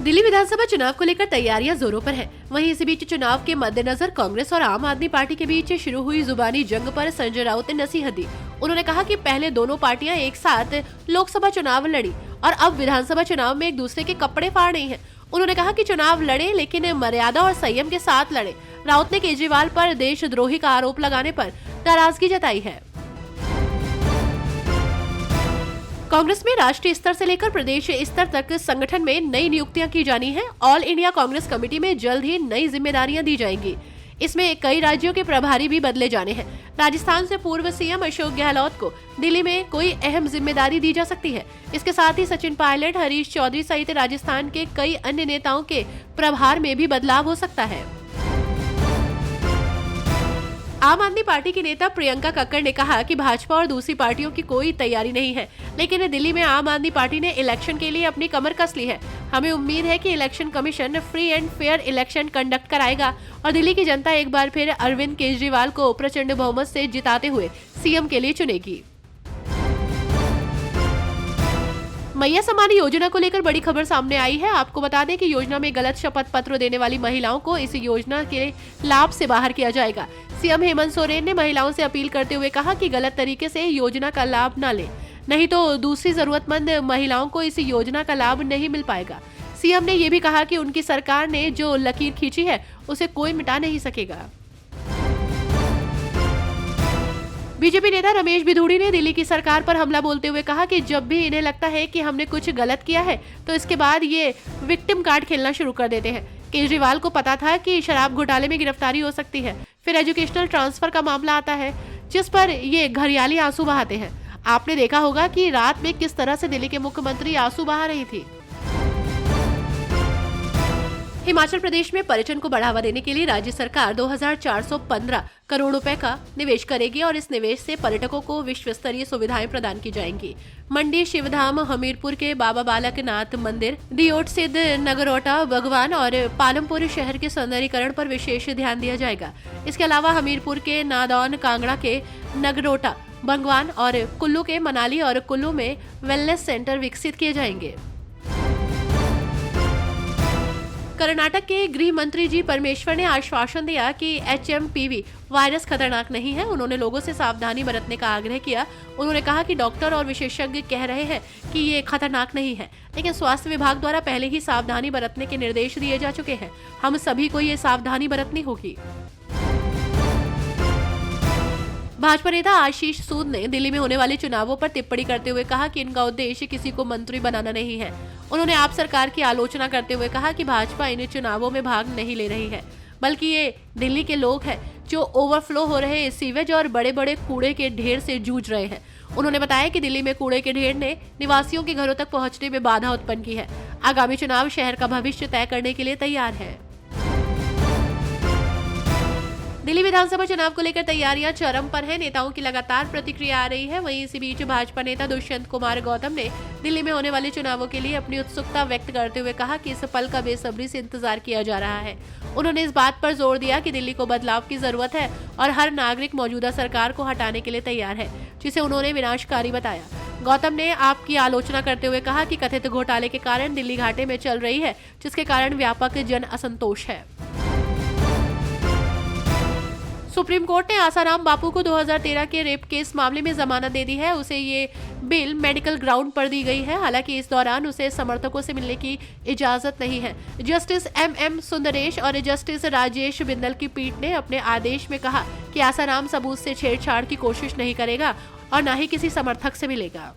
दिल्ली विधानसभा चुनाव को लेकर तैयारियां जोरों पर है। वहीं इसी बीच चुनाव के मद्देनजर कांग्रेस और आम आदमी पार्टी के बीच शुरू हुई जुबानी जंग पर संजय राउत ने नसीहत दी। उन्होंने कहा कि पहले दोनों पार्टियां एक साथ लोकसभा चुनाव लड़ी और अब विधानसभा चुनाव में एक दूसरे के कपड़े फाड़ रही हैं। उन्होंने कहा कि चुनाव लड़े लेकिन मर्यादा और संयम के साथ लड़े। राउत ने केजरीवाल पर देशद्रोही का आरोप लगाने पर नाराजगी जताई है। कांग्रेस में राष्ट्रीय स्तर से लेकर प्रदेश स्तर तक संगठन में नई नियुक्तियां की जानी है। ऑल इंडिया कांग्रेस कमेटी में जल्द ही नई जिम्मेदारियां दी जाएंगी। इसमें कई राज्यों के प्रभारी भी बदले जाने हैं। राजस्थान से पूर्व सीएम अशोक गहलोत को दिल्ली में कोई अहम जिम्मेदारी दी जा सकती है। इसके साथ ही सचिन पायलट, हरीश चौधरी सहित राजस्थान के कई अन्य नेताओं के प्रभार में भी बदलाव हो सकता है। आम आदमी पार्टी की नेता प्रियंका कक्कड़ ने कहा कि भाजपा और दूसरी पार्टियों की कोई तैयारी नहीं है, लेकिन दिल्ली में आम आदमी पार्टी ने इलेक्शन के लिए अपनी कमर कस ली है। हमें उम्मीद है कि election commission free and fair election conduct कराएगा और दिल्ली की जनता एक बार फिर अरविंद केजरीवाल को प्रचंड बहुमत से जिताते हुए सीएम के लिए चुनेगी। मैया सम्मान योजना को लेकर बड़ी खबर सामने आई है। आपको बता दें कि योजना में गलत शपथ पत्र देने वाली महिलाओं को इस योजना के लाभ से बाहर किया जाएगा। सीएम हेमंत सोरेन ने महिलाओं से अपील करते हुए कहा कि गलत तरीके से योजना का लाभ न लें, नहीं तो दूसरी जरूरतमंद महिलाओं को इस योजना का लाभ नहीं मिल पाएगा। सीएम ने ये भी कहा कि उनकी सरकार ने जो लकीर खींची है उसे कोई मिटा नहीं सकेगा। बीजेपी नेता रमेश बिधूड़ी ने दिल्ली की सरकार पर हमला बोलते हुए कहा कि जब भी इन्हें लगता है कि हमने कुछ गलत किया है तो इसके बाद ये विक्टिम कार्ड खेलना शुरू कर देते हैं। केजरीवाल को पता था कि शराब घोटाले में गिरफ्तारी हो सकती है, फिर एजुकेशनल ट्रांसफर का मामला आता है जिस पर ये घरियाली आंसू बहाते हैं। आपने देखा होगा कि रात में किस तरह से दिल्ली के मुख्यमंत्री आंसू बहा रही थी। हिमाचल प्रदेश में पर्यटन को बढ़ावा देने के लिए राज्य सरकार 2415 करोड़ रुपए का निवेश करेगी और इस निवेश से पर्यटकों को विश्व स्तरीय सुविधाएं प्रदान की जाएंगी। मंडी, शिवधाम, हमीरपुर के बाबा बालकनाथ मंदिर, दियोट सिद्ध नगरोटा भगवान और पालमपुर शहर के सौंदर्यीकरण पर विशेष ध्यान दिया जाएगा। इसके अलावा हमीरपुर के नादौन, कांगड़ा के नगरोटा भगवान और कुल्लू के मनाली और कुल्लू में वेलनेस सेंटर विकसित किए जाएंगे। कर्नाटक के गृह मंत्री जी परमेश्वर ने आश्वासन दिया कि HMPV वायरस खतरनाक नहीं है। उन्होंने लोगों से सावधानी बरतने का आग्रह किया। उन्होंने कहा कि डॉक्टर और विशेषज्ञ कह रहे हैं कि ये खतरनाक नहीं है, लेकिन स्वास्थ्य विभाग द्वारा पहले ही सावधानी बरतने के निर्देश दिए जा चुके हैं। हम सभी को ये सावधानी बरतनी होगी। भाजपा नेता आशीष सूद ने दिल्ली में होने वाले चुनावों पर टिप्पणी करते हुए कहा कि इनका उद्देश्य किसी को मंत्री बनाना नहीं है। उन्होंने आप सरकार की आलोचना करते हुए कहा कि भाजपा इन चुनावों में भाग नहीं ले रही है, बल्कि ये दिल्ली के लोग हैं जो ओवरफ्लो हो रहे सीवेज और बड़े बड़े कूड़े के ढेर से जूझ रहे हैं। उन्होंने बताया कि दिल्ली में कूड़े के ढेर ने निवासियों के घरों तक पहुंचने में बाधा उत्पन्न की है। आगामी चुनाव शहर का भविष्य तय करने के लिए तैयार है। दिल्ली विधानसभा चुनाव को लेकर तैयारियां चरम पर हैं। नेताओं की लगातार प्रतिक्रिया आ रही है। वहीं इसी बीच भाजपा नेता दुष्यंत कुमार गौतम ने दिल्ली में होने वाले चुनावों के लिए अपनी उत्सुकता व्यक्त करते हुए कहा कि इस पल का बेसब्री से इंतजार किया जा रहा है। उन्होंने इस बात पर जोर दिया कि दिल्ली को बदलाव की जरूरत है और हर नागरिक मौजूदा सरकार को हटाने के लिए तैयार है, जिसे उन्होंने विनाशकारी बताया। गौतम ने आप की आलोचना करते हुए कहा कि कथित घोटाले के कारण दिल्ली घाटे में चल रही है, जिसके कारण व्यापक जन असंतोष है। सुप्रीम कोर्ट ने आसाराम बापू को 2013 के रेप केस मामले में जमानत दे दी है। उसे ये बेल मेडिकल ग्राउंड पर दी गई है। हालांकि इस दौरान उसे समर्थकों से मिलने की इजाजत नहीं है। जस्टिस MM सुंदरेश और जस्टिस राजेश बिंदल की पीठ ने अपने आदेश में कहा कि आसाराम सबूत से छेड़छाड़ की कोशिश नहीं करेगा और न ही किसी समर्थक से मिलेगा।